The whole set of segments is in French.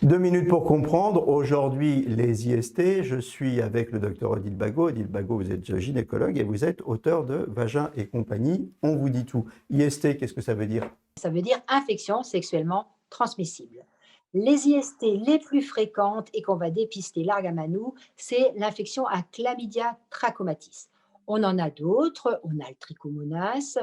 2 minutes pour comprendre. Aujourd'hui, les IST. Je suis avec le docteur Odile Bagot. Odile Bagot, vous êtes gynécologue et vous êtes auteur de Vagin et compagnie. On vous dit tout. IST, qu'est-ce que ça veut dire? Ça veut dire infection sexuellement transmissible. Les IST les plus fréquentes et qu'on va dépister largement, c'est l'infection à Chlamydia trachomatis. On en a d'autres, on a le trichomonas,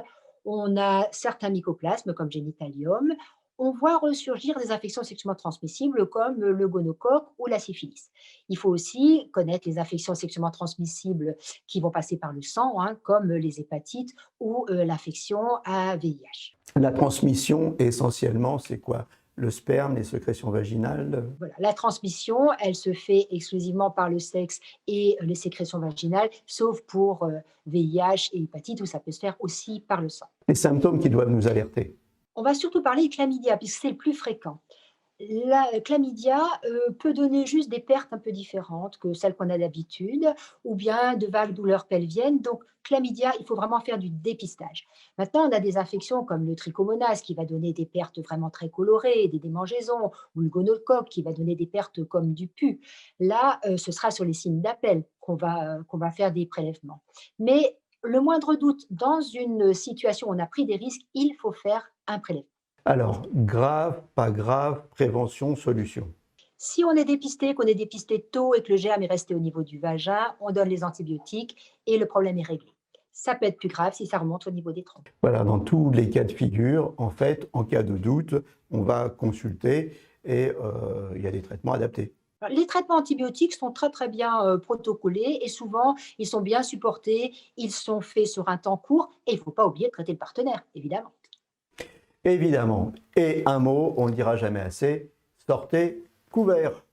on a certains mycoplasmes comme Genitalium. On voit ressurgir des infections sexuellement transmissibles comme le gonocoque ou la syphilis. Il faut aussi connaître les infections sexuellement transmissibles qui vont passer par le sang, comme les hépatites ou l'infection à VIH. La transmission, essentiellement, c'est quoi? Le sperme, les sécrétions vaginales? Voilà. La transmission, elle se fait exclusivement par le sexe et les sécrétions vaginales, sauf pour VIH et hépatite, où ça peut se faire aussi par le sang. Les symptômes qui doivent nous alerter. On va surtout parler de chlamydia, puisque c'est le plus fréquent. La chlamydia peut donner juste des pertes un peu différentes que celles qu'on a d'habitude, ou bien de vagues douleurs pelviennes. Donc, chlamydia, il faut vraiment faire du dépistage. Maintenant, on a des infections comme le trichomonas qui va donner des pertes vraiment très colorées, des démangeaisons, ou le gonocoque qui va donner des pertes comme du pus. Là, ce sera sur les signes d'appel qu'on va faire des prélèvements. Mais le moindre doute, dans une situation où on a pris des risques, il faut faire un prélèvement. Alors, grave, pas grave, prévention, solution. Si on est dépisté, qu'on est dépisté tôt et que le germe est resté au niveau du vagin, on donne les antibiotiques et le problème est réglé. Ça peut être plus grave si ça remonte au niveau des trompes. Voilà, dans tous les cas de figure, en fait, en cas de doute, on va consulter et il y a des traitements adaptés. Les traitements antibiotiques sont très très bien protocolés et souvent ils sont bien supportés, ils sont faits sur un temps court et il ne faut pas oublier de traiter le partenaire, évidemment. Évidemment. Et un mot, on ne le dira jamais assez, sortez couverts.